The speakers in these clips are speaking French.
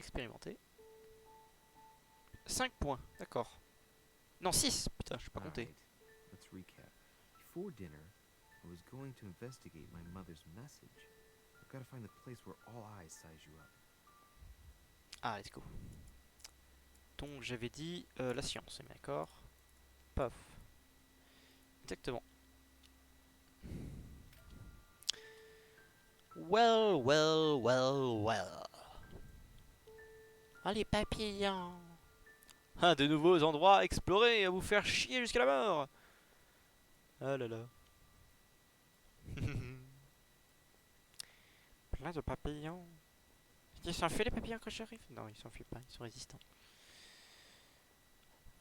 Expérimenter. 5 points, d'accord. Non, 6. Putain, je suis pas compté. Alright, let's recap. Before dinner, I was going to investigate my mother's message. I've got to find the place where all eyes size you up. Ah, let's go. Donc j'avais dit la science, d'accord. Paf. Exactement. Well, well, well, well. Ah, les papillons. Ah, de nouveaux endroits à explorer et à vous faire chier jusqu'à la mort. Ah là là. Plein de papillons. Ils s'enfuient les papillons quand j'arrive? Non, ils s'enfuient pas, ils sont résistants.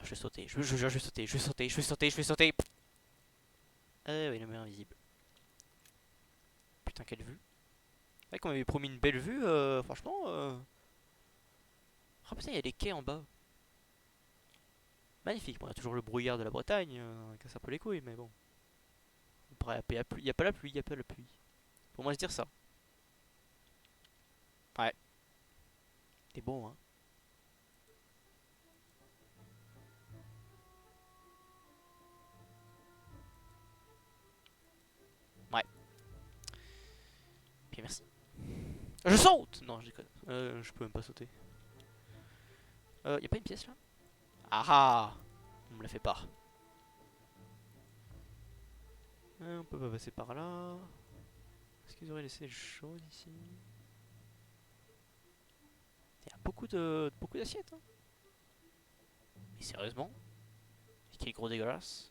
Je vais sauter, je jure, je vais sauter, je vais sauter, je vais sauter, je vais sauter. Ah oui, le mur invisible. Putain, quelle vue. C'est vrai qu'on m'avait promis une belle vue, franchement. Oh putain, il y a des quais en bas. Magnifique. Bon, il y a toujours le brouillard de la Bretagne, casse un peu les couilles, mais bon. Après, il n'y a pas la pluie, il n'y a pas la pluie. Pour moi, se dire ça. Ouais. C'est beau, hein. Ouais. Puis merci. Je saute! Non, je déconne. Je peux même pas sauter. Y a pas une pièce là? Ah ah! On me la fait pas. On peut pas passer par là. Est-ce qu'ils auraient laissé le jaune ici? Il y a beaucoup d'assiettes. Hein. Mais sérieusement? Et quel gros dégueulasse.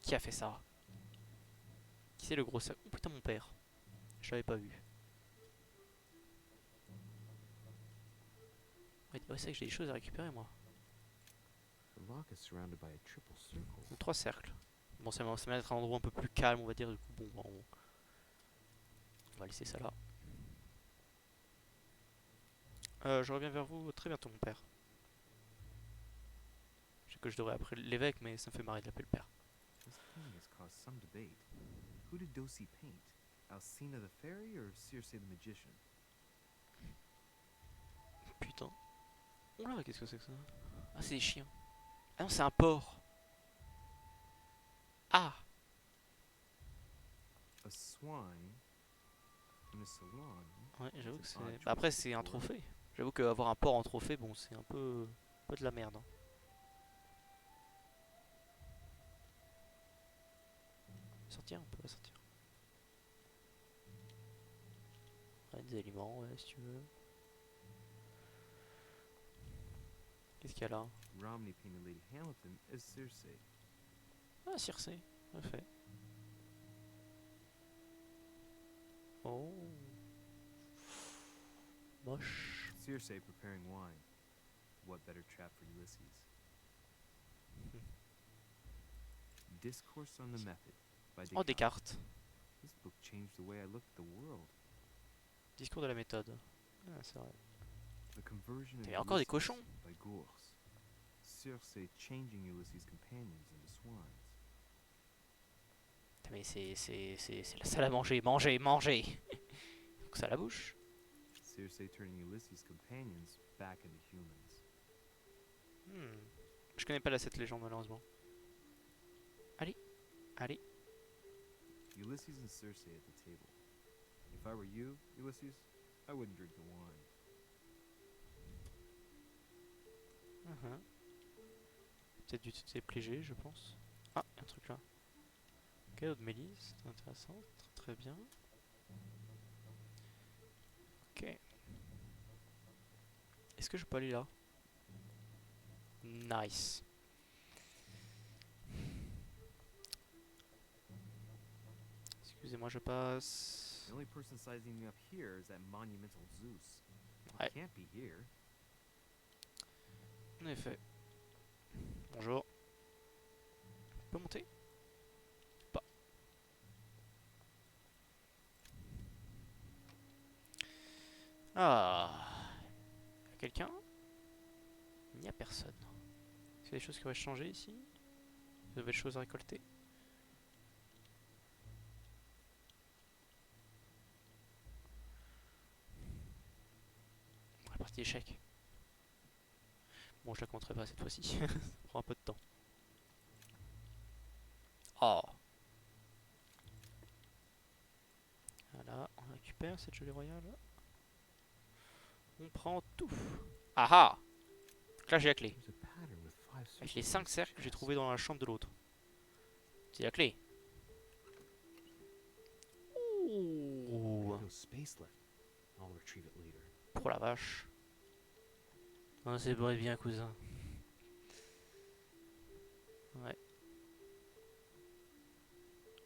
Qui a fait ça? Qui c'est le gros sac? Oh putain, mon père. Je l'avais pas vu. Ouais, c'est vrai que j'ai des choses à récupérer moi. The lock is surrounded by a triple circle. Donc 3 cercles. Bon, ça m'a d'être un endroit un peu plus calme, on va dire. Du coup, bon, on va laisser ça là. Je reviens vers vous très bientôt, mon père. Je sais que je devrais appeler l'évêque, mais ça me fait marrer de l'appeler le père. This painting has caused some debate. Who did Dosi paint? Alcina the fairy or Circe the magician? Putain. Oula, qu'est-ce que c'est que ça? Ah, c'est des chiens. Ah non, c'est un porc. Ah! A swine in a salon. Ouais, j'avoue que c'est. Bah après, c'est un trophée. J'avoue qu'avoir un porc en trophée, bon, c'est un peu de la merde. Hein. Sortir, on peut pas sortir. Ouais, des aliments, ouais, si tu veux. Qu'est-ce qu'il y a là? Romney painted Lady Hamilton as Circe. Ah, Circe, parfait. Oh. Moche. Circe preparing wine. What better trap for Ulysses? Discourse on the Method by Oh, Descartes. Descartes. This book changed the way I looked at the world. Discours de la méthode. Ah, c'est vrai. The conversion of T'avais encore des Ulysses cochons? by Gours. Circe changing Ulysses' companions into swines. Mais c'est la salle à manger, manger, manger. Donc ça à la bouche. Circe turning Ulysses' companions back into humans. Je connais pas cette légende malheureusement. Allez, allez. Ulysses and Circe at the table. If I were you, Ulysses, I wouldn't drink the wine. Peut-être du TPG, je pense. Ah, y a un truc là. Cadeau de Mélisse, c'est intéressant, très bien. Ok. Est-ce que je peux aller là? Nice. Excusez-moi, je passe. The only person sizing me up here is that monumental Zeus. Ouais. He can't be here. En effet. Bonjour. On peut monter? Pas. Ah. Y a quelqu'un? Il n'y a personne. Est-ce qu'il y a des choses qui auraient changé ici? De nouvelles choses à récolter? partie d'échecs. Bon, je la compterai pas cette fois-ci. Ça prend un peu de temps. Oh. Voilà, on récupère cette jolie royale. On prend tout. Ah ah. Là j'ai la clé. There's a pattern with 5 Avec les circles 5 on cercles this que j'ai chest. trouvés dans la chambre de l'autre. C'est la clé. Ouh. No space left. I'll retrieve it later. Pour la vache. Oh, c'est vrai bien, cousin. Ouais.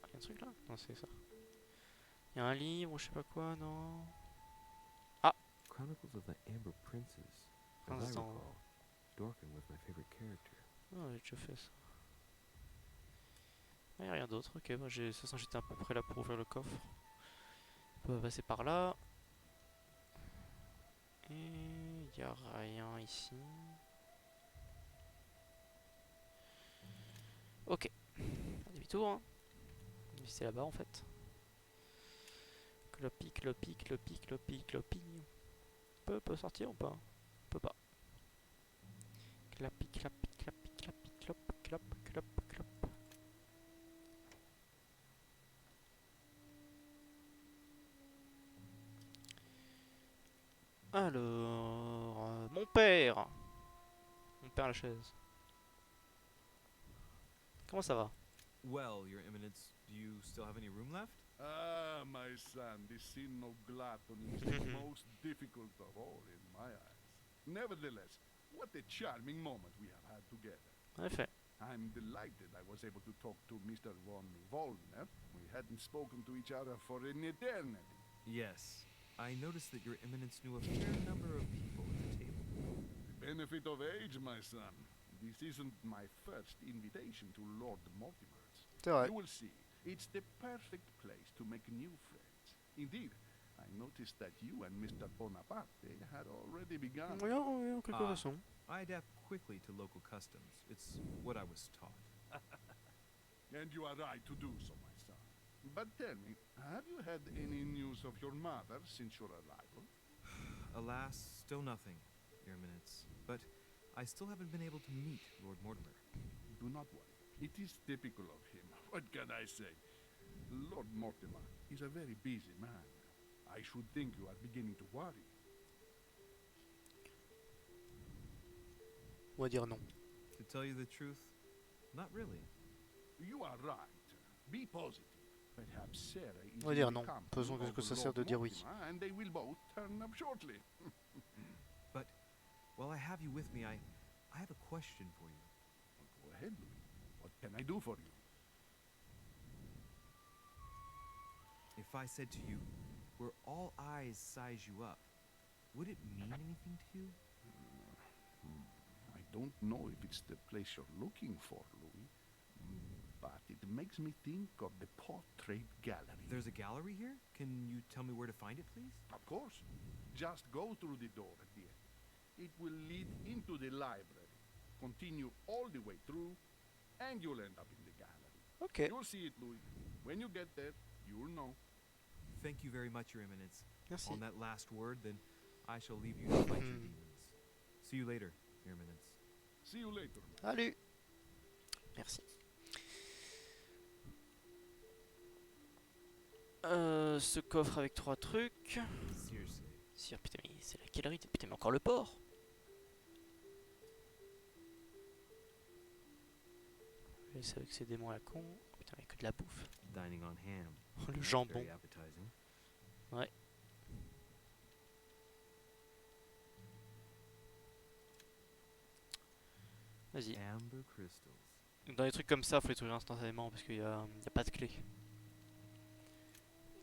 Ah, y a un truc là? Non, c'est ça. Y a un livre ou je sais pas quoi, non? Ah! Chronicles of the Amber Princess. As I Prince dans... recall, Dorkin was my favorite character. Oh, j'ai déjà fait ça. Ah, y a rien d'autre. Ok, bah de toute façon j'étais à peu près là pour ouvrir le coffre. On peut passer par là. Et y a rien ici. Ok. Demi-tour, hein. C'est là-bas en fait. Clopi, clopi, clopi, clopi, clopi. Peut sortir ou pas? Peut pas. Clapi, clapi, clapi, clapi, clop, clop, clop, clop. Alors, mon père. Mon père à la chaise. Comment ça va? Well, Your Eminence, do you still have any room left? Ah, my son, the sin of gluttony is the most difficult of all in my eyes. Nevertheless, what a charming moment we have had together. En effet. I'm delighted I was able to talk to Mr. von Wollner. We hadn't spoken to each other for an eternity. Yes. I noticed that Your Eminence knew a fair number of people at the table. The benefit of age, my son. This isn't my first invitation to Lord Mortimer's. C'est vrai. You will see. It's the perfect place to make new friends. Indeed, I noticed that you and Mr. Bonaparte had already begun. Oui, en quelque façon. I adapt quickly to local customs. It's what I was taught. And you are right to do so, my son. But tell me, have you had any news of your mother since your arrival? Alas, still nothing, Your Eminence. But I still haven't been able to meet Lord Mortimer. Do not worry. It is typical of him. What can I say? Lord Mortimer is a very busy man. I should think you are beginning to worry. On va dire non. To tell you the truth, not really. You are right. Be positive. Perhaps Sarah is On va in dire the non. company Faisons of que ça Lord sert de dire oui. Mortimer, and they will both turn up shortly. But while I have you with me, I have a question for you. Well, go ahead, Louis. What can I do for you? If I said to you, where all eyes size you up, would it mean anything to you? I don't know if it's the place you're looking for, Louis, but it makes me think of the portrait gallery. There's a gallery here? Can you tell me where to find it, please? Of course. Just go through the door at the end. It will lead into the library. Continue all the way through, and you'll end up in the gallery. Ok. You'll see it, Louis. When you get there, you'll know. Thank you very much, Your Eminence. Merci. On that last word, then I shall leave you to fight your demons. See you later, Your Eminence. See you later, man. Salut. Merci. Ce coffre avec 3 trucs. Seriously. Sire, putain, mais c'est la galerie. Putain, mais encore le port. Et c'est avec ces démons à la con. Putain, mais que de la bouffe. Dining on ham. Le jambon. Very appetizing. Ouais. Vas-y. Amber crystals. Dans les trucs comme ça, faut les trouver instantanément parce qu'il y a pas de clé.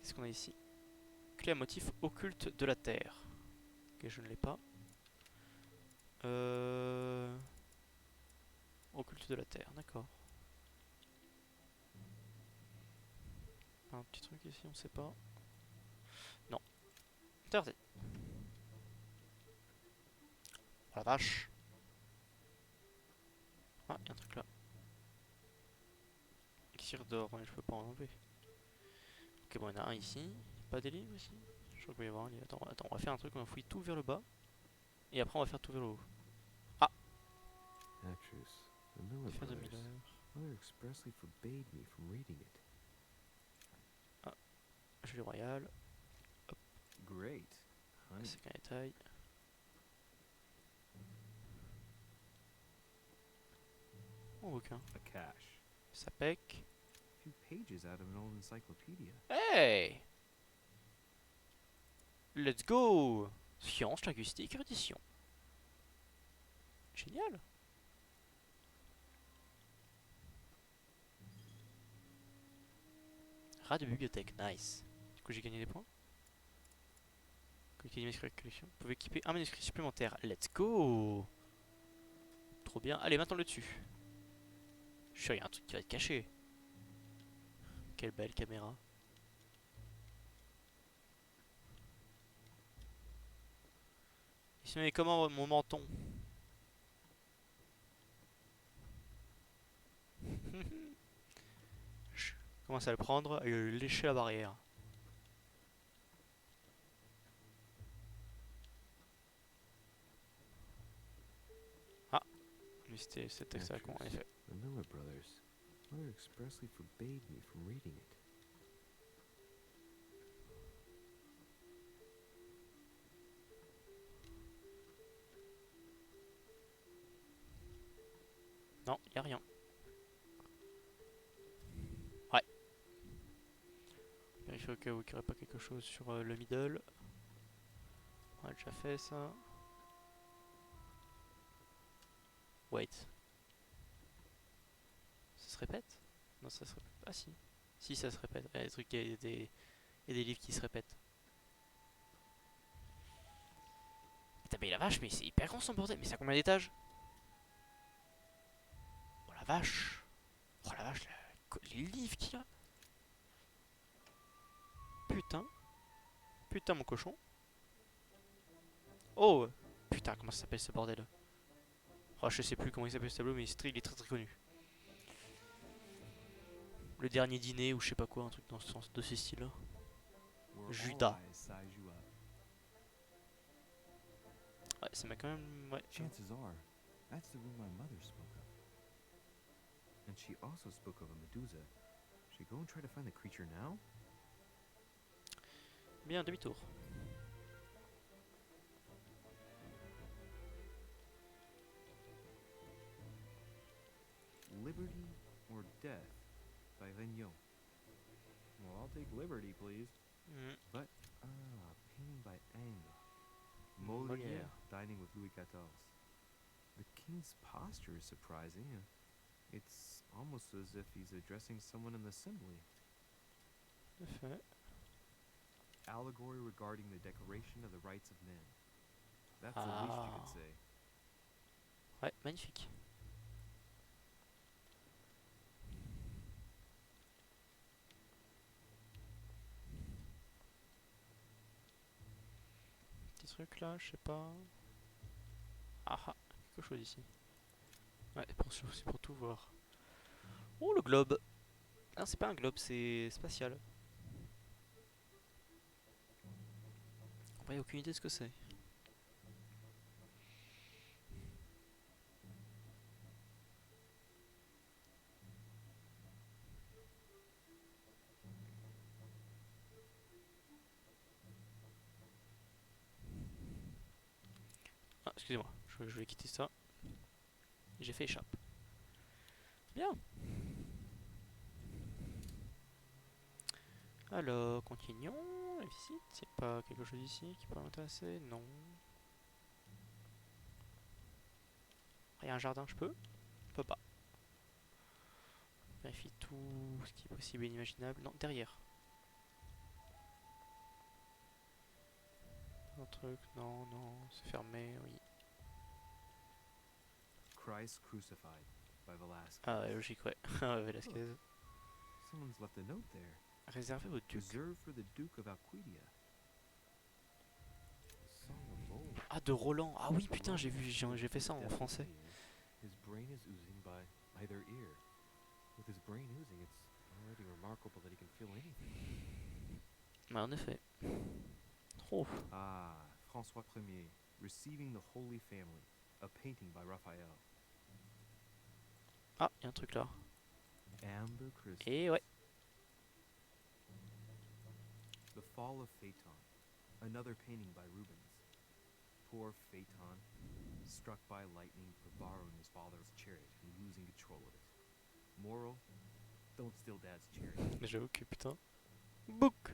Qu'est-ce qu'on a ici? Clé à motif occulte de la Terre. Ok, je ne l'ai pas. Occulte de la Terre, d'accord. Un petit truc ici, on sait pas. Non. Interdit. Oh la vache. Ah, il y a un truc là. Écrire d'or, mais je peux pas en enlever. Ok, bon, il y en a un ici. Pas des livres ici? Je crois qu'il va y avoir un livre. Attends, on va faire un truc, on va fouiller tout vers le bas. Et après on va faire tout vélo. Actress, the Miller Faire de brothers. Miller. Mother expressly forbade me from reading it. Julie Royal. Great. Honey. C'est qu'un détail. Mon bouquin. A cache. Ça pec. A few pages out of an old encyclopedia. Hey! Let's go! Sciences, linguistique, érudition. Génial! Rat de bibliothèque, nice. Du coup j'ai gagné des points. Collecter des manuscrits de collection. Vous pouvez équiper un manuscrit supplémentaire. Let's go! Trop bien. Allez, maintenant le dessus. Je suis sûr, il y a un truc qui va être caché. Quelle belle caméra. Il se met comment mon menton? Je commence à le prendre et le lécher la barrière. Ah, lui c'était cet texte à con en effet. The Miller brothers. Mother expressly forbade me from reading it. Non, y a rien. Ouais. Vérifier au cas où qu'il n'y aurait pas quelque chose sur le middle. On a déjà fait ça. Wait. Ça se répète? Non, ça se répète. Ah si. Si, ça se répète. Il y a des trucs, il y a des livres qui se répètent. Putain, mais la vache, mais c'est hyper grand son bordel. Mais ça a combien d'étages? Oh la vache. Oh la vache, les livres qu'il y a. Putain. Putain, mon cochon. Oh. Putain, comment ça s'appelle ce bordel? Oh, je sais plus comment il s'appelle ce tableau, mais il est très très connu. Le dernier dîner ou je sais pas quoi, un truc dans ce sens, de ce style là. Where Judas. all eyes size you up. Ouais, ça m'a quand même. Ouais. Chances are, that's the room my mother spoke of. And she also spoke of a Medusa. Should we go and try to find the creature now? Bien, demi-tour. Liberty or Death by Regnault. Well, I'll take Liberty, please. But, painting by Ingres. Molière dining with Louis XIV. The king's posture is surprising. It's almost as if he's addressing someone in the assembly. Parfait. Allegory regarding the Declaration of the Rights of Men. That's the least you could say. Ouais, magnifique. Petit truc là, je sais pas. Ah ah, quelque chose ici. Ouais, c'est pour tout voir. Oh, le globe. Non, c'est pas un globe, c'est spatial. Ouais, aucune idée de ce que c'est. Ah, excusez-moi, je vais quitter ça. J'ai fait échappe. Bien. Alors, continuons la visite. Y'a pas quelque chose ici qui pourrait m'intéresser? Non. Il y a un jardin, je peux? Je peux pas. Vérifie tout ce qui est possible et inimaginable. Non, derrière. Un truc, non, non, c'est fermé, oui. Christ Crucified by Velasquez. Ah ouais, logique, ouais. Velasquez. Someone's left a note there. Réservé au duc. Reserved for the Duke of Alquidia. Song of Old. Ah, de Roland. Ah oui, putain, j'ai fait ça en français. His brain is oozing by either ear. With his brain oozing, it's already remarkable that he can feel anything. Bah, en effet. Oh. Ah, François Ier. Receiving the Holy Family, a painting by Raphael. Ah, il y a un truc là. Amber Crystal. Et ouais. The Fall of Phaeton, another painting by Rubens. Poor Phaeton, struck by lightning for borrowing his father's chariot and losing control of it. Moral, don't steal dad's chariot. J'avoue que putain. Book.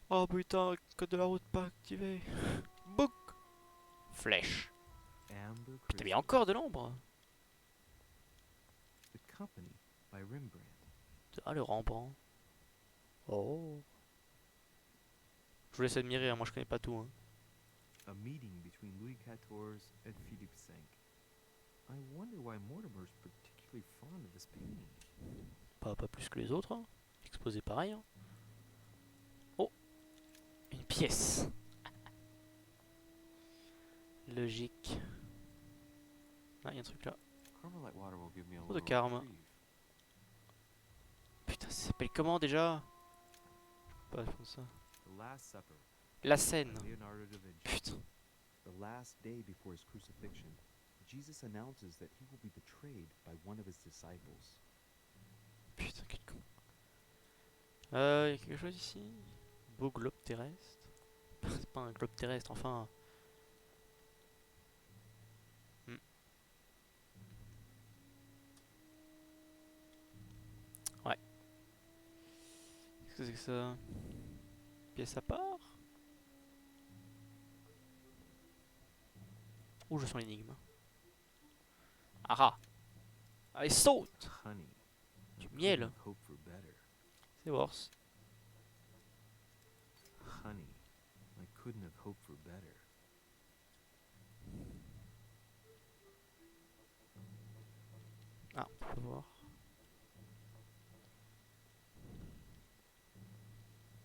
Oh putain, code de la route pas activé. Book. Flèche. Amber Putain, mais il y a Crystal. encore de l'ombre. The Company by Rembrandt. Ah, le Rembrandt. Oh. Je vous laisse admirer, hein, moi je connais pas tout. Hein. A meeting between Louis XIV and Philippe V. I wonder why Mortimer's particularly fond of this painting. Pas plus que les autres. Hein. Exposé pareil. Hein. Oh. Une pièce. Logique. Ah, il y a un truc là. Carmelite water will give me a Oh, de little karma. reprieve. Putain, ça s'appelle comment déjà? Je peux pas faire ça. The Last Supper La scène. by Leonardo da Vinci. Putain. The last day before his crucifixion, Jesus announces that he will be betrayed by one of his disciples. Putain, quel con. Y a quelque chose ici? Beau globe terrestre. C'est pas un globe terrestre, enfin. Hmm. Ouais. Qu'est-ce que c'est que ça? Pièce à part? Ouh, je sens l'énigme. Ah ah! Allez, saute! Honey. Du I couldn't miel. have hoped for better. C'est worse. Honey. I couldn't have hoped for better. Ah, on peut voir.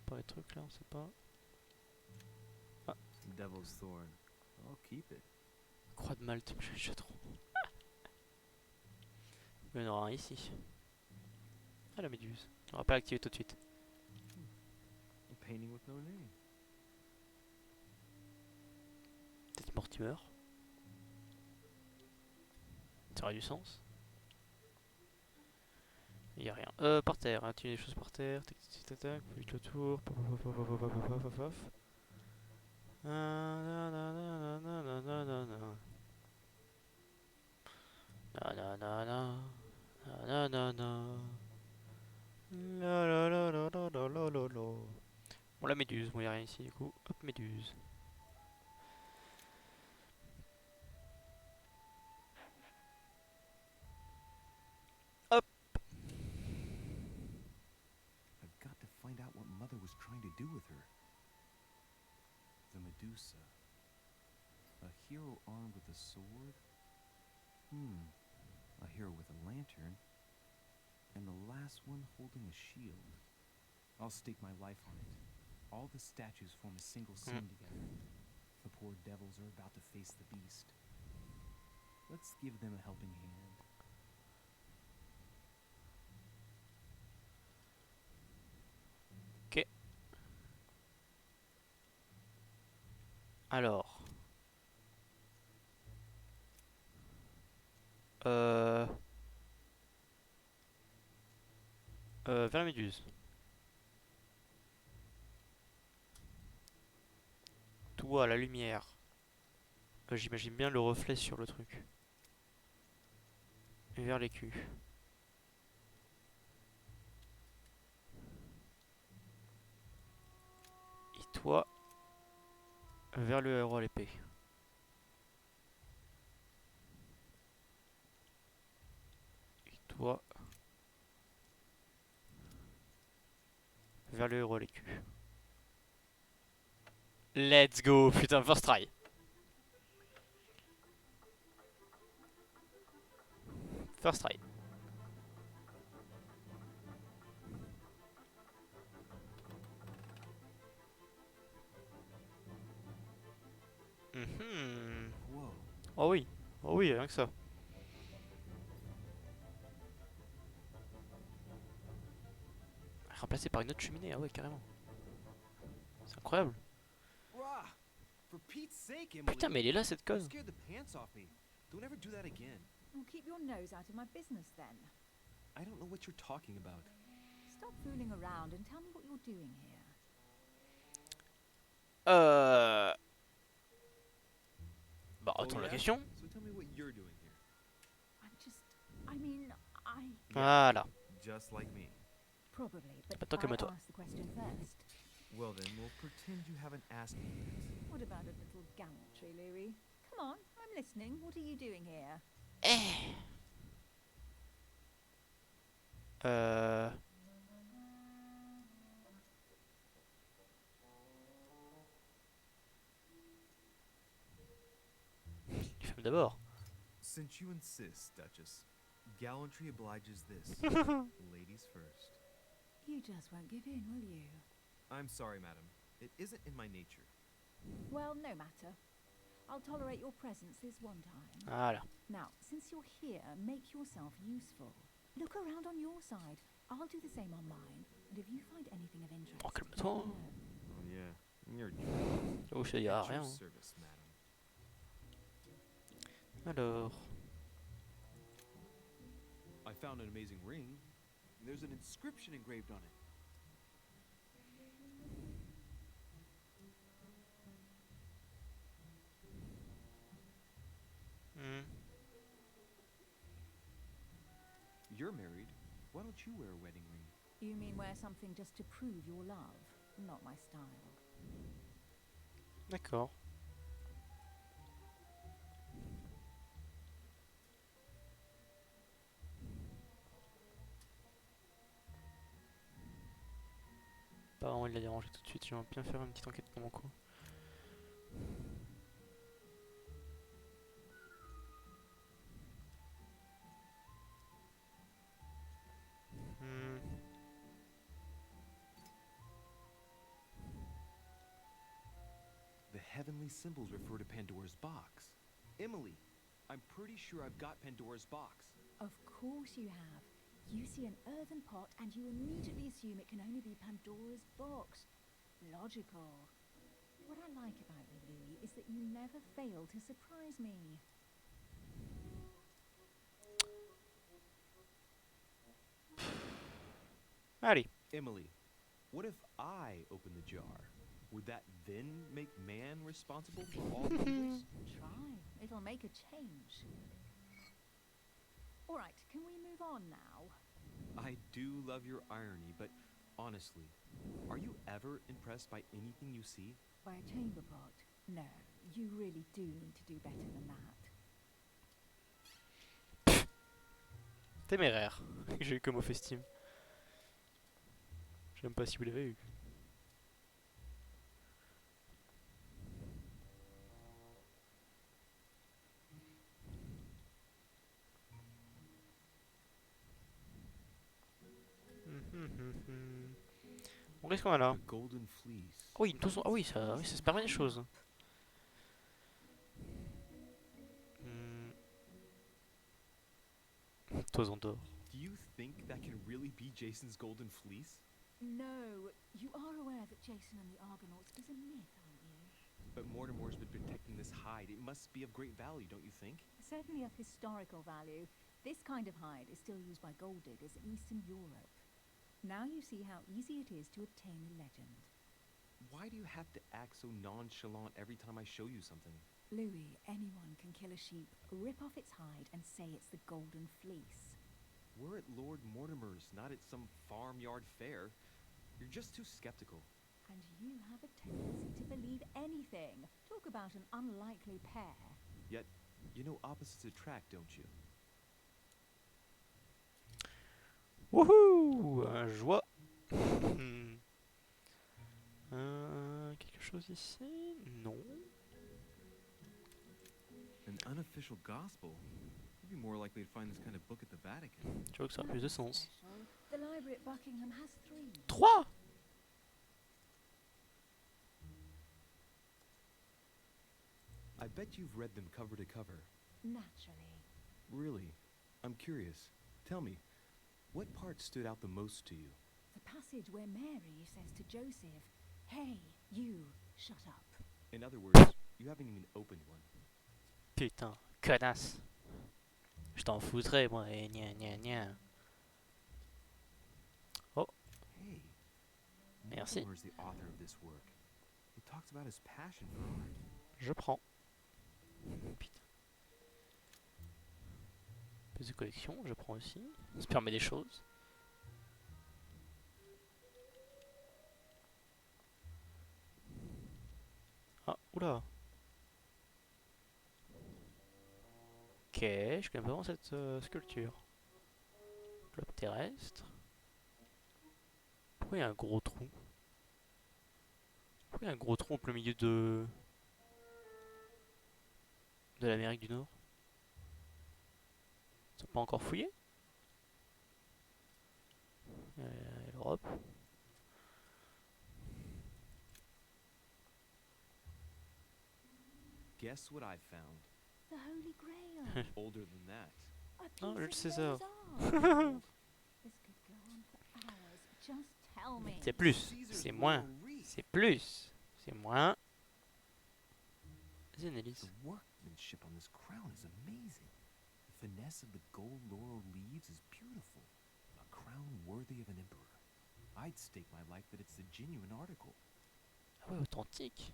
Pas les trucs là, on sait pas. Devil's Thorn. I'll keep it. Croix de Malte, mais j'ai trop. Il y en aura un ici. Ah, la méduse. On va pas l'activer tout de suite. A painting with no name. Peut-être Mortimer. Ça aurait du sens. Il y a rien. Par terre, hein, tu as des choses par terre. Tac, tac, tac, tac, vite le tour. Paf, paf, paf, paf, paf, paf, paf, paf. Bon, la méduse, bon, il n'y a rien ici du coup. Hop, méduse. Hop. I've got to find out what Mother was trying to do with her. The Medusa. A hero armed with a sword? A hero with a lantern? And the last one holding a shield. I'll stake my life on it. All the statues form a single scene together. The poor devils are about to face the beast. Let's give them a helping hand. Ok. Alors. Vers la méduse. Toi, la lumière. J'imagine bien le reflet sur le truc. Et vers l'écu. Et toi, vers le héros à l'épée. Et toi, vers le héros à l'écu. Let's go, putain, first try. First try. Whoa. Oh oui, rien que ça. Remplacé par une autre cheminée, ah ouais, carrément. C'est incroyable. Rah! For Pete's sake, Emily. Putain, mais elle est là cette You conne. scared the pants off me. Don't ever do that again. Well, keep your nose out of my business then. I don't know what you're talking about. Stop fooling around and tell me what you're doing here. Bah, Oh, retourne la yeah? question. So tell me what you're doing here. I mean, Voilà. Just like me. probably, but Attends, I calme-toi. asked the question first. Well then, we'll pretend you haven't asked me yet. What about a little gallantry, Louis? Come on, I'm listening. What are you doing here? Euh... Femme d'abord. Since you insist, Duchess, gallantry obliges this. Ladies first. You just won't give in, will you? I'm sorry, madam. It isn't in my nature. Well, no matter. I'll tolerate your presence this one time. Voilà. Now, since you're here, make yourself useful. Look around on your side. I'll do the same on mine. And if you find anything of interest, Oh, calme-toi. let me know. Oh yeah, you're Oh, ça y a at your rien. service, madam. Alors. I found an amazing ring. There's an inscription engraved on it. Hmm. You're married. Why don't you wear a wedding ring? You mean wear something just to prove your love? Not my style. D'accord. Apparemment il l'a dérangé tout de suite, je vais bien faire une petite enquête pour mon coup. The heavenly symbols refer to Pandora's box. Emily, I'm pretty sure I've got Pandora's box. Of course you have. You see an earthen pot and you immediately assume it can only be Pandora's box. Logical. What I like about you, Louis, is that you never fail to surprise me. Allez. Emily, what if I open the jar? Would that then make man responsible for all the evils? Try. It'll make a change. All right, can we move on now? I do love your irony, but honestly, are you ever impressed by anything you see? By a chamber pot? No, you really do need to do better than that. Téméraire. J'ai eu comme off estime. Je sais même pas si vous l'avez eu. Bon, qu'est-ce qu'on a là? The golden fleece. Oui, de toute façon, ah oui, ça se permet des choses. Toison d'or. Do you think that can really be Jason's golden fleece? No, you are aware that Jason and the Argonauts is a myth, aren't you? But Mortimer's been protecting this hide. It must be of great value, don't you think? Certainly of historical value. This kind of hide is still used by gold diggers in Eastern Europe. Now you see how easy it is to obtain the legend. Why do you have to act so nonchalant every time I show you something? Louis, anyone can kill a sheep, rip off its hide, and say it's the golden fleece. We're at Lord Mortimer's, not at some farmyard fair. You're just too skeptical. And you have a tendency to believe anything. Talk about an unlikely pair. Yet, you know opposites attract, don't you? Wouhou! Joie! Quelque chose ici? Non. An unofficial gospel? You'd be more likely to find this kind of book at the Vatican. Je vois que ça a plus de sens. Special. The library at Buckingham has 3. 3! I bet you've read them cover to cover. Naturally. Really? I'm curious. Tell me, what part stood out the most to you? The passage where Mary says to Joseph, "Hey, you, shut up." In other words, You haven't even opened one. Putain, connasse. Je t'en foutrais, moi, et gna gna gna. Oh, Hey, merci. Mortimer is the author of this work. It talks about his passion for art. Je prends. Putain. Plus de collection, je prends aussi. Ça permet des choses. Ah, oula. Ok, je connais pas vraiment cette sculpture. Globe terrestre. Pourquoi il y a un gros trou? Pourquoi il y a un gros trou au plein milieu de l'Amérique du Nord? Ils sont pas encore fouillés? L'Europe. Guess what I found? The Holy Grail. Older than that. A Oh, piece je of sais ça. Mozart. This could go on for hours. Just tell me. C'est plus, c'est moins, c'est plus, c'est moins. Vas-y, Annelise. The workmanship on this crown is amazing. The finesse of the gold laurel leaves is beautiful. A crown worthy of an emperor. I'd stake my life that it's a genuine article. Ah ouais, authentique.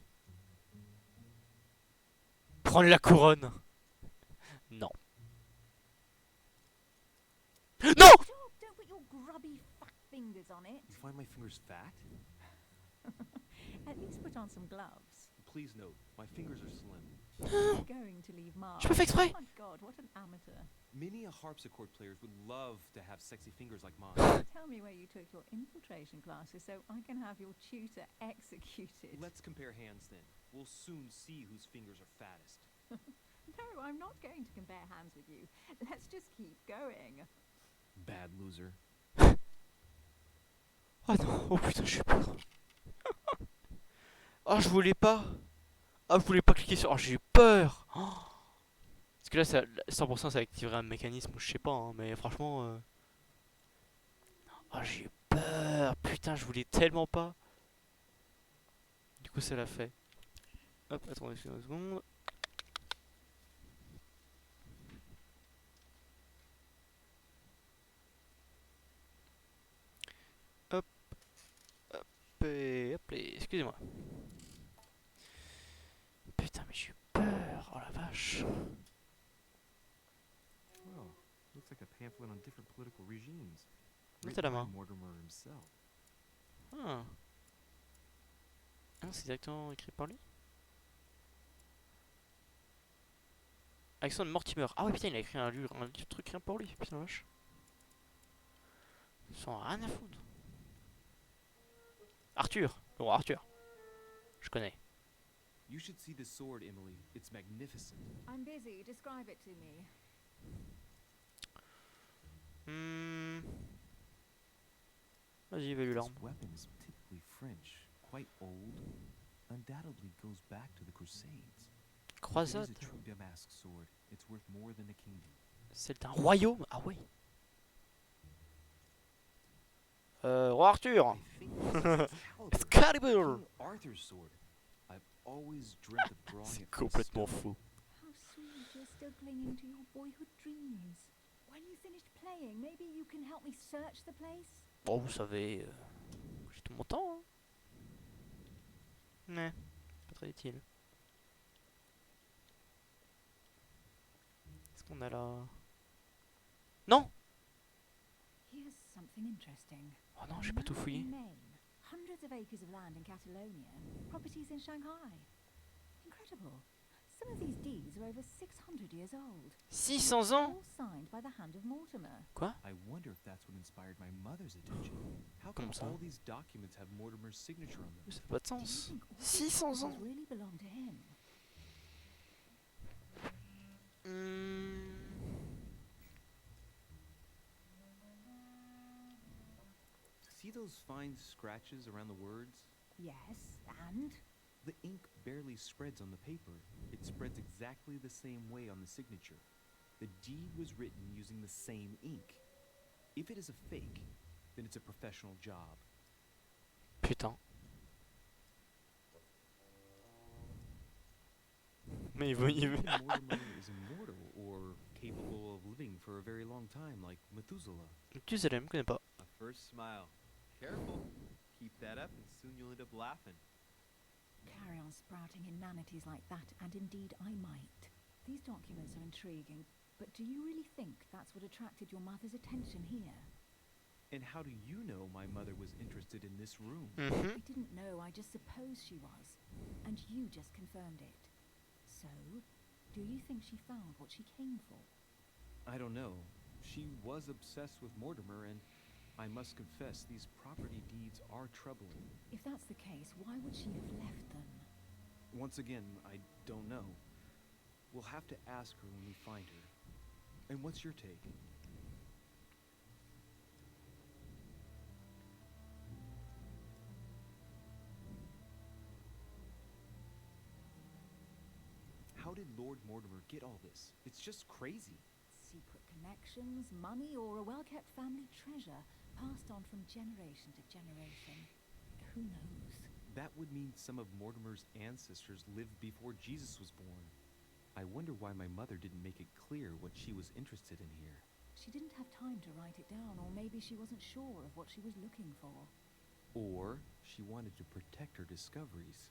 Prendre la couronne. Non. Non! Stop! Don't put your grubby fat fingers on it. You find my fingers fat? At least put on some gloves. Please note, my fingers are slim. You're going to leave marks. Je peux faire exprès. Oh my god, what an amateur. Many a harpsichord players would love to have sexy fingers like mine. Tell me where you took your infiltration classes so I can have your tutor executed. Let's compare hands then. We'll soon see whose fingers are fattest. No, I'm not going to compare hands with you. Let's just keep going. Bad loser. Oh non, oh putain, je suis peur. Oh, je voulais pas. Ah, je voulais pas cliquer sur. Oh, j'ai eu peur. Oh. Parce que là, ça, 100% ça activerait un mécanisme ou je sais pas, hein, mais franchement. Oh, j'ai eu peur. Putain, je voulais tellement pas. Du coup, ça l'a fait. Hop, attendez une seconde. Hop. Hop et hop et excusez-moi. Putain, mais j'ai eu peur. Oh la vache. Well, looks like a pamphlet on different political regimes. Mettez la Written by main. Mortimer himself. Ah. Ah, c'est directement écrit par lui. Alexandre Mortimer. Ah ouais, putain, il a écrit un truc rien pour lui. Putain, la vache. Ils sont rien à foutre. Arthur. Bon, Arthur. Je connais. You should see this sword, Emily. It's magnificent. I'm busy. Describe it to me. Vas-y, évalue This l'arme. weapon is typically French, quite old, undoubtedly goes back to the Crusades. It Croisade. is a true Damask sword. It's worth more than a kingdom. Celle d'un royaume. Ah ouais. Roi Arthur. I think this is Excalibur. King Arthur's sword. I've always dreamt of drawing C'est it from complètement stone. fou. How sweet. You're still clinging to your boyhood dreams. When you finished playing, maybe you can help me search the place? Bon, vous savez, j'ai tout mon temps. Hein. Mais, pas très utile. Qu'est-ce qu'on a là? Non! Here's something interesting. Oh non, j'ai pas tout Map fouillé. in Maine, hundreds of acres of land in Catalonia, properties in Shanghai. Incredible. Some of these deeds are over 600 years old. 600 ans? All signed by the hand of Mortimer. Quoi? I wonder if that's what inspired my mother's attention. How come Comment ça? all these documents have Mortimer's signature on them? Ça n'a pas de Do you sens. think all these 600 properties ans? really belong to him? See those fine scratches around the words? Yes, and? The ink barely spreads on the paper. It spreads exactly the same way on the signature. The deed was written using the same ink. If it is a fake, then it's a professional job. Putain. Mais il veut... Maybe Mortimer is immortal or capable of living for a very long time, like Methuselah. Tu sais, je me connais pas. A first smile. Careful. Keep that up and soon you'll end up laughing. Carry on sprouting inanities like that, and indeed I might. These documents are intriguing, but do you really think that's what attracted your mother's attention here? And how do you know my mother was interested in this room? I didn't know, I just supposed she was. And you just confirmed it. So, do you think she found what she came for? I don't know. She was obsessed with Mortimer, and I must confess these property deeds are troubling. If that's the case, why would she have left them? Once again, I don't know. We'll have to ask her when we find her. And what's your take? How did Lord Mortimer get all this? It's just crazy. Secret connections, money, or a well-kept family treasure passed on from generation to generation. Who knows? That would mean some of Mortimer's ancestors lived before Jesus was born. I wonder why my mother didn't make it clear what she was interested in here. She didn't have time to write it down, or maybe she wasn't sure of what she was looking for. Or she wanted to protect her discoveries.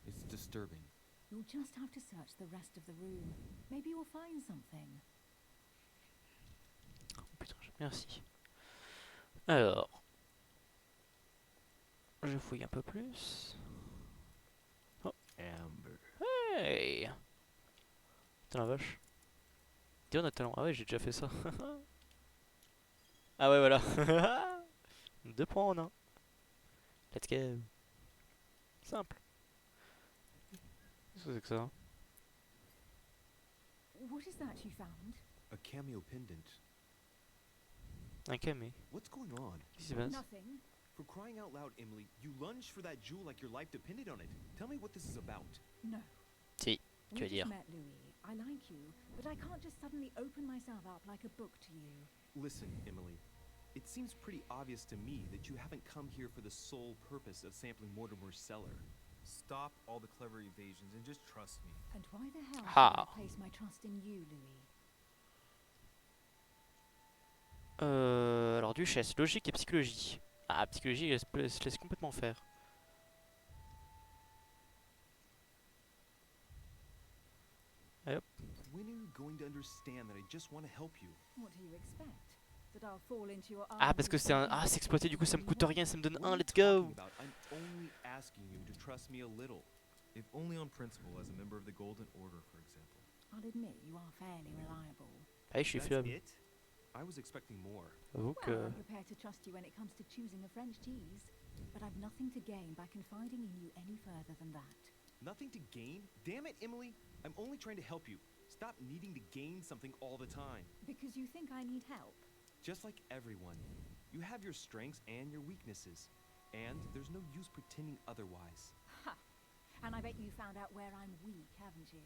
It's disturbing. You'll just have to search the rest of the room. Maybe you'll find something. Oh, putain, merci. Alors, je fouille un peu plus. Oh, Amber. hey! Putain la vache. Dis on a talent. Ah ouais, j'ai déjà fait ça. Ah ouais, voilà. 2 points en 1. Let's go. Simple. Qu'est-ce que c'est que ça? What is that you found? A cameo pendant. Un camé. What's going on? Qu'est-ce qui se passe? Nothing. For crying out loud, Emily, you lunged for that jewel like your life depended on it. Tell me what this is about. No. Si, tu We veux just dire. met, Louis. I like you, but I can't just suddenly open myself up like a book to you. Listen, Emily. It seems pretty obvious to me that you haven't come here for the sole purpose of sampling Mortimer's cellar. Stop all the clever evasions and just trust me. And why the hell Ha. should I place my trust in you, Louis? Alors duchesse, logique et psychologie. Ah, psychologie, elle se laisse complètement faire. Hop. When are you going to understand that I just want to help you? What do you expect? That I'll fall into your Ah, arms parce que and c'est un... say, Ah, c'est exploité, du coup ça me coûte rien, ça me donne What 1, are you let's go. talking about? I'm only asking you to trust me a little. If only on principle, as a member of the Golden Order, for example. I'll admit you are fairly reliable. Ah oui, je suis That's fiable. it? I was expecting more. J'avoue Well, que... I'm prepared to trust you when it comes to choosing a French cheese, but I've nothing to gain by confiding in you any further than that. Nothing to gain? Damn it, Emily! I'm only trying to help you. Stop needing to gain something all the time. Because you think I need help? Just like everyone. You have your strengths and your weaknesses. And there's no use pretending otherwise. Ha! And I bet you found out where I'm weak, haven't you?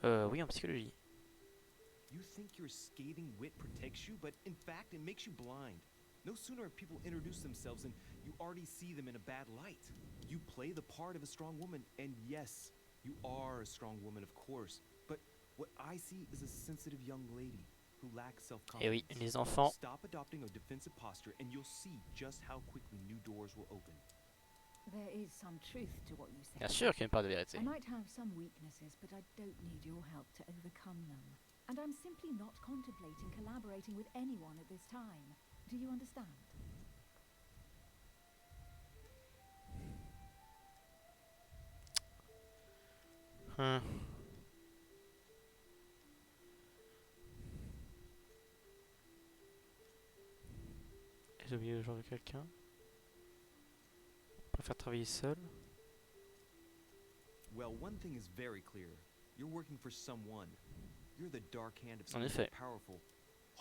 Oui, en psychologie. You think your scathing wit protects you, but in fact it makes you blind. No sooner have people introduced themselves and you already see them in a bad light. You play the part of a strong woman, and yes, you are a strong woman, of course. But what I see is a sensitive young lady who lacks Et oui, self-confidence. les enfants. Stop adopting a defensive posture, and you'll see just how quickly new doors will open. There is some truth to what you say. Bien sûr qu'il y a une part de vérité. I might have some weaknesses, but I don't need your help to overcome them. And I'm simply not contemplating collaborating with anyone at this time. Do you understand? J'ai oublié le genre de quelqu'un. Préfère travailler seul. Well, one thing is very clear. You're working for someone. You're the dark hand of En someone effet. powerful.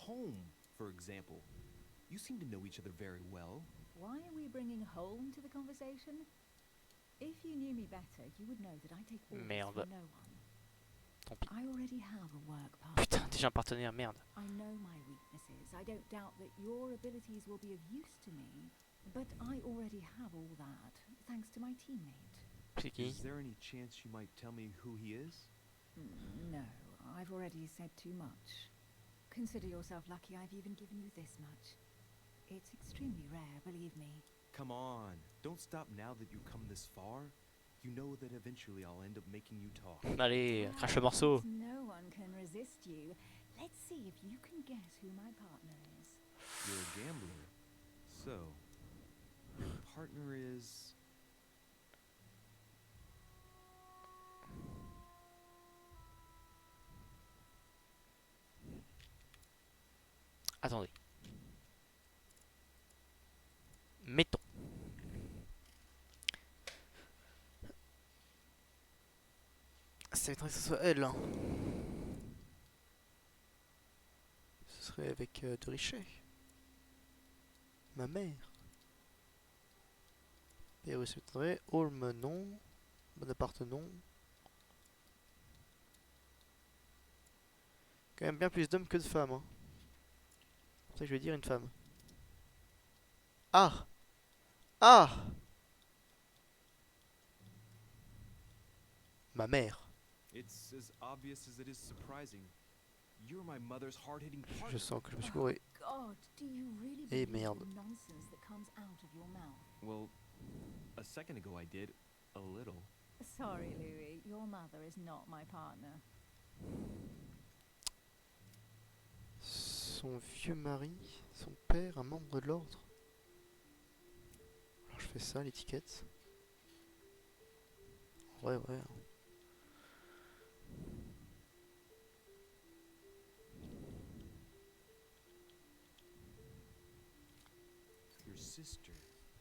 Home, for example. You seem to know each other very well. Why are we bringing home to the conversation? If you knew me better, you would know that I take orders Merde. from no one. Tant pis. I already have a work partner. Putain, déjà j'ai un partenaire, merde. I know my weaknesses. I don't doubt that your abilities will be of use to me, but I already have all that, thanks to my teammate. C'est qui? Is there any chance you might tell me who he is? No, I've already said too much. Consider yourself lucky I've even given you this much. It's extremely rare, believe me. Come on, don't stop now that you've come this far. You know that eventually I'll end up making you talk. Allez, Well, crache le morceau. since no one can resist you. Let's see if you can guess who my partner is. You're a gambler. So, your partner is... Attendez. Mettons. Ça m'étonnerait que ce soit elle. Hein. Ce serait avec de Richet. Ma mère. Pérus m'étonnerait. Holm non. Bonaparte non. Quand même bien plus d'hommes que de femmes. Hein. C'est pour ça que je vais dire une femme. Ah! Ah! Ma mère. It's as obvious as it is surprising. You're my mother's hard-hitting Je partner. sens que je me suis gouré. God, do you really Eh, believe merde. the nonsense that comes out of your mouth? Well, a second ago I did. A little. Sorry, Louis, your mother is not my partner. Son vieux mari, son père, un membre de l'ordre. Alors je fais ça, l'étiquette. Ouais, ouais. Your sister.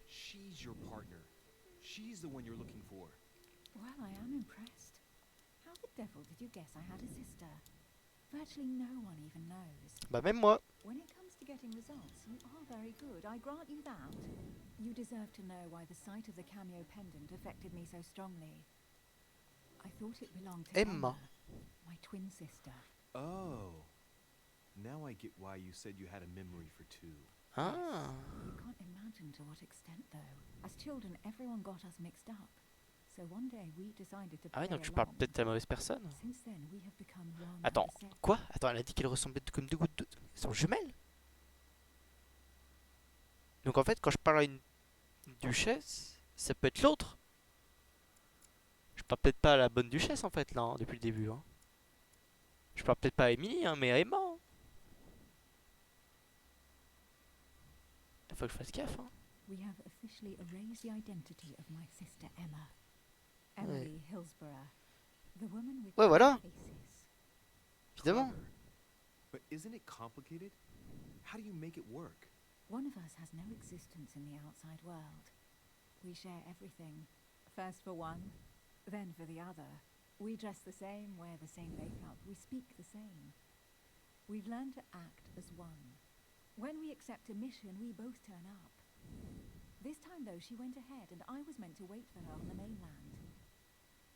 She's your partner. She's the one you're looking for. Well, I am impressed. How the devil did you guess I had a sister? Virtually no one even knows. Bah même moi. When it comes to getting results, you are very good. I grant you that. You deserve to know why the sight of the cameo pendant affected me so strongly. I thought it belonged to Emma. my twin sister. Oh. Now I get why you said you had a memory for two. Ah. You can't imagine to what extent, though. As children, everyone got us mixed up. So one day we decided to Ah oui, play donc je parle along. peut-être à la mauvaise personne. Since then, we have become one Attends, and the same. quoi? Attends, elle a dit qu'elle ressemblait comme deux gouttes d'eau. Elles sont jumelles? Donc en fait, quand je parle à une duchesse, ça peut être l'autre. Je parle peut-être pas à la bonne duchesse en fait, là, hein, depuis le début. Hein. Je parle peut-être pas à Emily, hein, mais à Emma. Hein. Il faut que je fasse gaffe. Hein. We have officially erased the identity of my sister Emma. Emily Hillsborough. The woman with Ouais, voilà. faces. Évidemment. Clever. But isn't it complicated? How do you make it work? One of us has no existence in the outside world. We share everything. First for one, then for the other. We dress the same, wear the same makeup, we speak the same. We've learned to act as one. When we accept a mission, we both turn up. This time, though, she went ahead, and I was meant to wait for her on the mainland.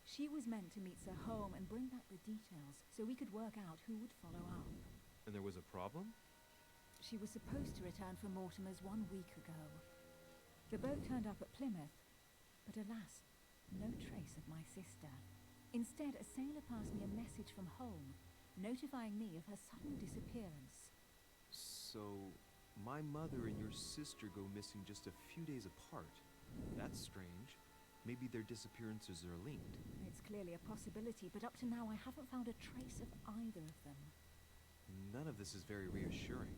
She was meant to meet Sir Home and bring back the details, so we could work out who would follow up. And there was a problem? She was supposed to return from Mortimer's 1 week ago. The boat turned up at Plymouth, but alas, no trace of my sister. Instead, a sailor passed me a message from home, notifying me of her sudden disappearance. So, my mother and your sister go missing just a few days apart. That's strange. Maybe their disappearances are linked. It's clearly a possibility, but up to now I haven't found a trace of either of them. None of this is very reassuring.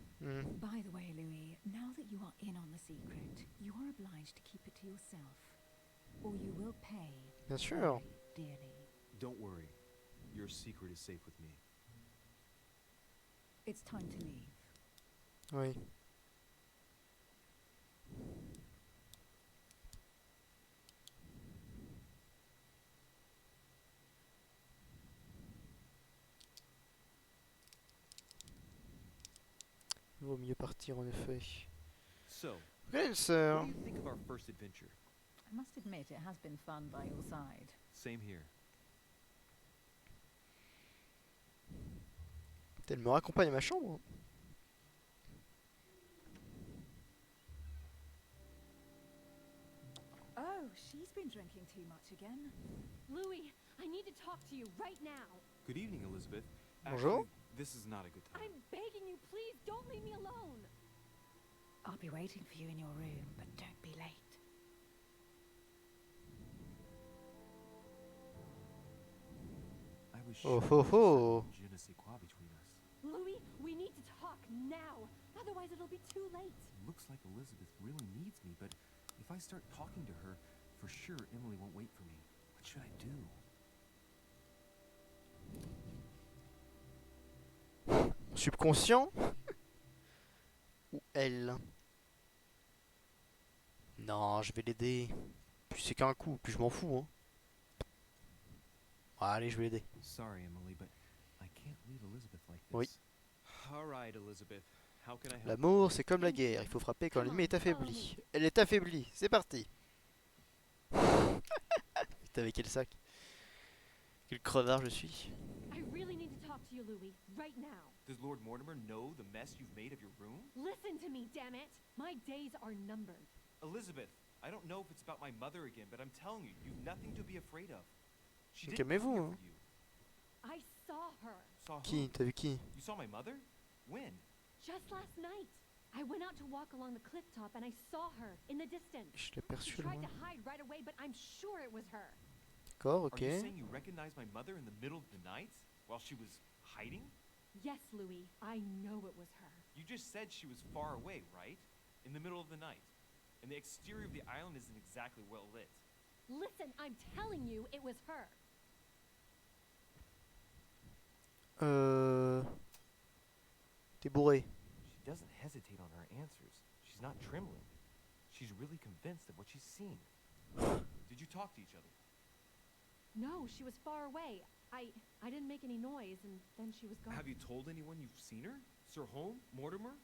By the way, Louis, now that you are in on the secret, you are obliged to keep it to yourself, or you will pay Bien sûr. very dearly. Don't worry. Your secret is safe with me. It's time to leave. Oui. Il vaut mieux partir en effet. So, Regarde une what sœur. do you think of our first adventure? I must admit, it has been fun by your side. Same here. Elle me raccompagne à ma chambre. Oh, she's been drinking too much again. Louis, I need to talk to you right now. Good evening, Elizabeth. Bonjour. Actually, this is not a good time. I'm begging you, please don't leave me alone. I'll be waiting for you in your room, but don't be late. I was Oh, sure ho, there was a ho. certain je ne sais quoi between us. Louis, we need to talk now. Otherwise it'll be too late. Looks like Elizabeth really needs me, but if I start talking to her, for sure Emily won't wait for me. What should I do? Subconscient ou elle? Non, je vais l'aider. Plus c'est qu'un coup, plus je m'en fous. Hein. Allez, je vais l'aider. Sorry, Emily, but I can't leave Elizabeth like this. Oui. All right, Elizabeth. How can I help? L'amour, c'est comme la guerre. Il faut frapper quand l'ennemi est affaibli. Elle est affaiblie. C'est parti. Putain, avec quel sac. Quel crevard je suis. I really need to talk to you, Louis, right now. Does Lord Mortimer know the mess you've made of your room? Listen to me, damn it. My days are numbered. Elizabeth, I don't know if it's about my mother again, but I'm telling you, you've nothing to be afraid of. She didn't come Calmez-vous, here hein. for you. I saw her Saw who? Qui? T'as vu qui? You saw my mother? When? just last night. I went out to walk along the cliff top and I saw her in the distance. Je l'ai She perçu tried loin. to hide right away, but I'm sure it was her. D'accord, Are you ok. saying you recognized my mother in the middle of the night while she was hiding? Yes, Louis, I know it was her. You just said she was far away, right? In the middle of the night. And the exterior of the island isn't exactly well lit. Listen, I'm telling you, it was her. T'es bourré. She doesn't hesitate on her answers. She's not trembling. She's really convinced of what she's seen. Did you talk to each other? No, she was far away. I didn't make any noise, and then she was gone. Have you told anyone you've seen her? Sir Holm? Mortimer?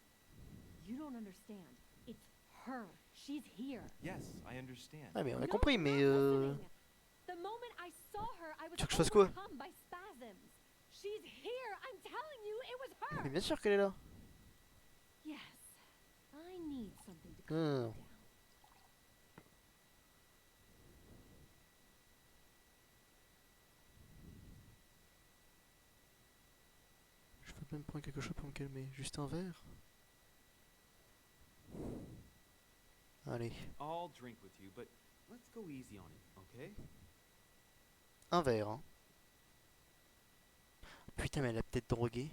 You don't understand. It's her. She's here. Yes, I understand. Ah mais on a No, compris, you're mais not listening. The moment I saw her, I was Tu veux que je fasse quoi? overcome by spasms. She's here. I'm telling you, it was Mais her. bien sûr qu'elle est là. Yes. I need something to calm me down. Je peux même prendre quelque chose pour me calmer. Juste un verre. Allez, I'll drink with you, but let's go easy on it, okay? un verre. Hein. Putain, mais elle a peut-être drogué.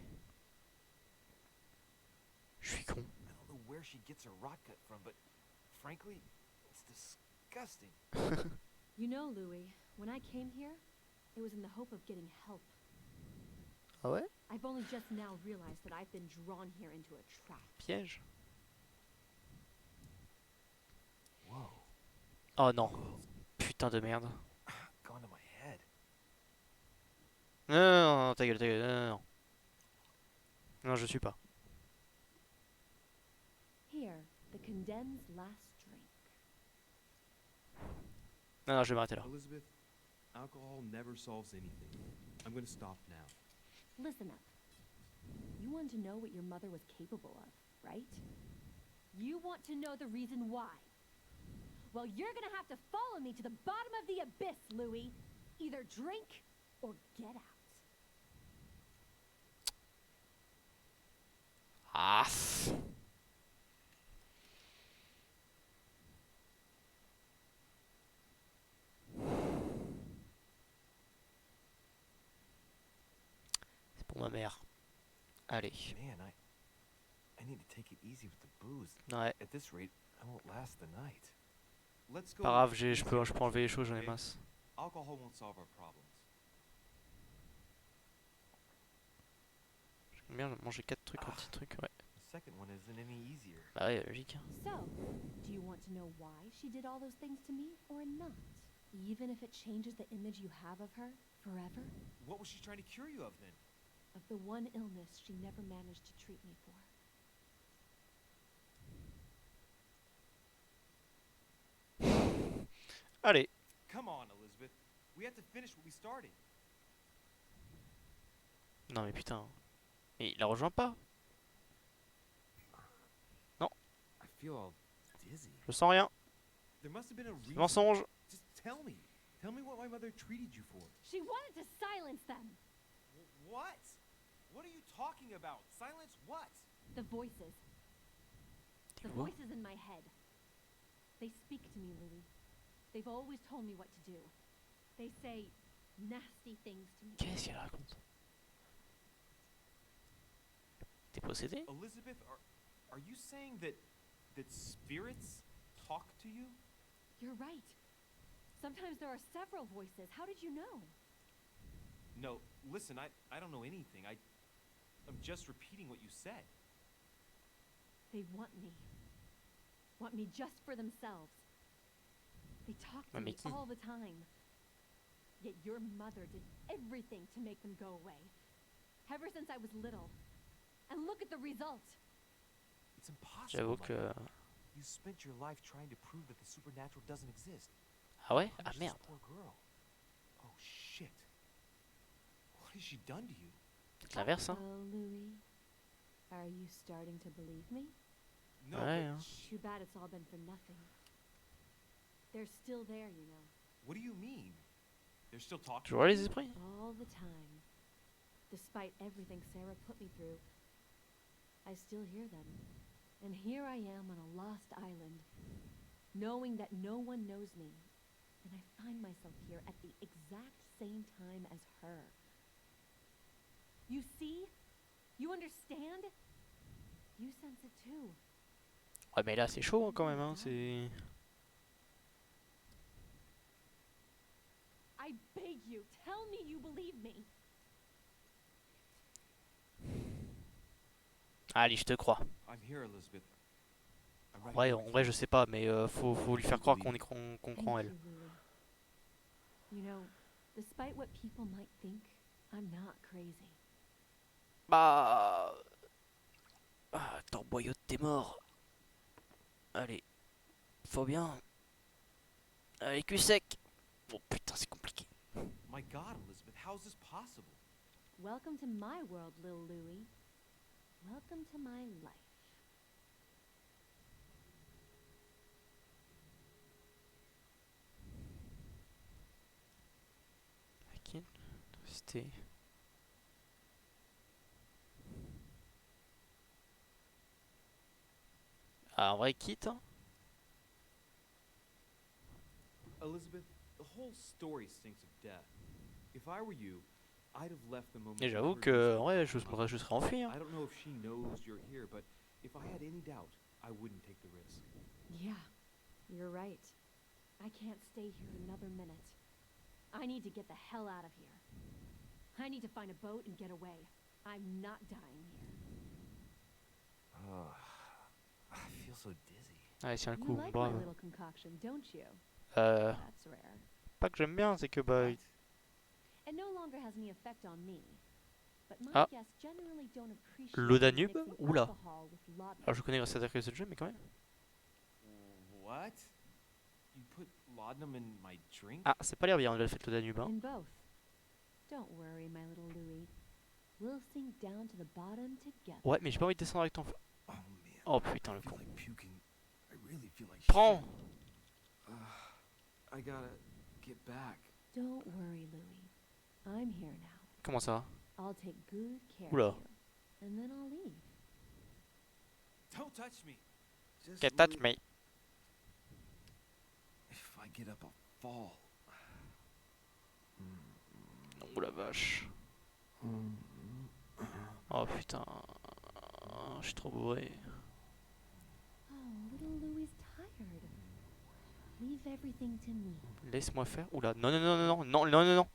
Je suis con. I don't know where she gets her rot gut from, but frankly, it's disgusting. You know, Louis, when I came here, it was in the hope of getting help. Ah ouais? I've only just now realized that I've been drawn here into a trap. Piège. Whoa, Oh non. Putain de merde. gone to my head. Non, non, non, non, ta gueule, ta gueule. Non, non, non. Non, je suis pas. Here, the condemned's last drink. Non, non, je vais m'arrêter là. Elizabeth, alcohol never solves anything. I'm gonna stop now. Listen up. You want to know what your mother was capable of, right? You want to know the reason why. Well, you're gonna have to follow me to the bottom of the abyss, Louis. Either drink or get out. Ah. C'est pour ma mère. Allez. Man, I need to take it easy with the booze. Ouais. At this rate, I won't last the night. Let's go. Pas grave, easy je on peux each enlever les other, choses, j'en ai okay? masse. Alcohol won't solve our problems. J'aime bien manger 4 trucs en petits trucs, ouais. The second one isn't any easier. Bah ouais, logique. So, do you want to know why she did all those things to me or not? Even if it changes the image you have of her forever? What was she trying to cure you of then? Of the one illness she never managed to treat me for. Allez. Come on, Elizabeth. We have to finish what we started. Non mais putain. Et il la rejoint pas. Non, I feel all dizzy. je sens rien. There must have been a reason. Mensonge. Just tell me. Tell me what my mother treated you for. She wanted to silence them. What? What are you talking about? Silence what? The voices. The voix? voices in my head. They speak to me, Louis. They've always told me what to do. They say nasty things to me. Qu'est-ce qu'elle raconte? T'es possédé? Elizabeth, are you saying that spirits talk to you? You're right. Sometimes there are several voices. How did you know? No, listen, I don't know anything. I'm just repeating what you said. They want me. Want me just for themselves. They talk to me all the time. Yet your mother did everything to make them go away. Ever since I was little. And look at the result. It's impossible. J'avoue que... You spent your life trying to prove that the supernatural doesn't exist. Ah ouais? Ah Punish this merde. poor girl. Oh shit. What has she done to you? Peut-être l'inverse, hein? Oh, Louis. Are you starting to believe me? No, Ouais, but hein. Too bad it's all been for nothing. They're still there, you know. what do you mean? They're still talking? Tu vois les esprits? All the time. Despite everything Sarah put me through, I still hear them. And here I am on a lost island, knowing that no one knows me. And I find myself here at the exact same time as her. You see? You understand? You sense it too. Ouais, mais là c'est chaud hein, quand même, hein. C'est... I beg you, tell me you believe me. Allez, je te crois. I'm here, Elizabeth. I'm right Ouais, here en with vrai, you. je sais pas, mais faut lui faire croire qu'on qu'on croit en elle. You, Louis. You know, despite what people might think, I'm not crazy. Bah... Ah, attends, boyau, t'es mort. Allez. Faut bien. Allez, cul sec. Oh putain, c'est compliqué. My God, Elizabeth, how is this possible? Welcome to my world, little Louis. Welcome to my life. Ok, c'était... Ah, en vrai, quitte. Hein. Elizabeth, the whole story stinks of death. If I were you, I'd have left the moment. Et I j'avoue heard que, Elizabeth ouais, talking. je serais enfui. Hein. I don't know if she knows you're here, but if I had any doubt, I wouldn't take the risk. Yeah, you're right. I can't stay here another minute. I need to get the hell out of here. I need to find a boat and get away. I'm not dying here. I feel so dizzy. Allez, tiens le You coup, like my bravo. little concoction, don't you? Euh... That's rare. Pas que j'aime bien, c'est que bah... What? It no longer has any effect on me. But my Ah. guests generally don't appreciate L'eau me Danube? mixing Oula. alcohol with laudanum. Alors je connais grâce à ce jeu, mais quand même. What? You put laudanum in my drink? Ah, c'est pas l'air bien, on a fait le Danube. Hein. In both. Don't worry, my little Louis. We'll sink down to the bottom together. Ouais, mais j'ai pas envie de descendre avec ton... Oh man. Oh putain, le I feel con. like puking. I really feel like Prends. shit. I gotta get back. Don't worry, Louis. I'm here now. Comment ça? I'll take good care Oula. of you. And then I'll leave. Don't touch me. Just Get touch leave. me. If I get up, I'll fall. Oh la vache. Oh putain. Je suis trop bourré. Oh, little Louis tired. Leave everything to me. Laisse-moi faire. Oula. Non, non, non, non, non, non, non, non, non.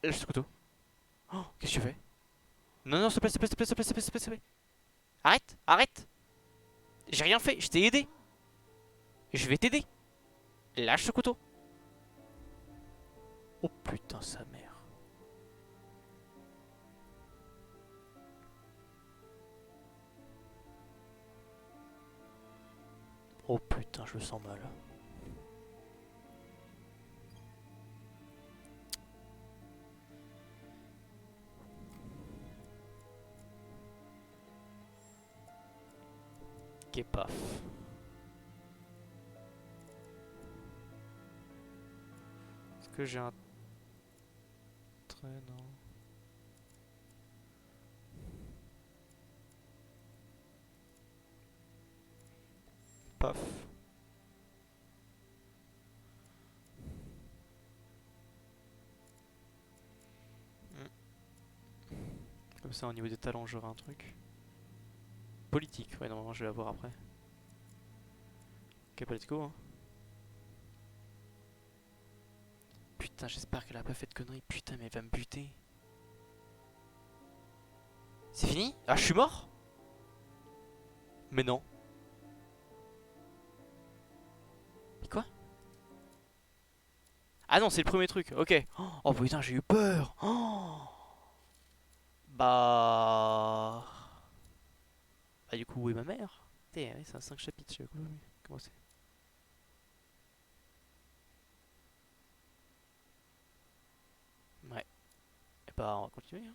Lâche ce couteau. Oh, qu'est-ce que tu fais? Non, non, s'il te plaît, s'il te plaît, s'il te plaît, s'il te plaît, s'il te plaît, s'il te plaît. Arrête, arrête. J'ai rien fait, je t'ai aidé. Je vais t'aider. Lâche ce couteau. Oh putain, sa mère. Oh putain, je le sens mal. Ok, paf. Est-ce que j'ai un trait? Non. Paf. Comme ça, au niveau des talents, j'aurai un truc. Politique, ouais, normalement, je vais l'avoir après. Ok, bah, let's go. Hein. Putain, j'espère qu'elle a pas fait de conneries. Putain, mais elle va me buter. C'est fini? Ah, je suis mort? Mais non. Mais quoi? Ah non, c'est le premier truc, ok. Oh putain, j'ai eu peur. Oh. Bah... Bah du coup, où est ma mère? Putain, ouais, c'est un 5 chapitres, je sais pas comment c'est. Ouais. Et bah on va continuer. Hein.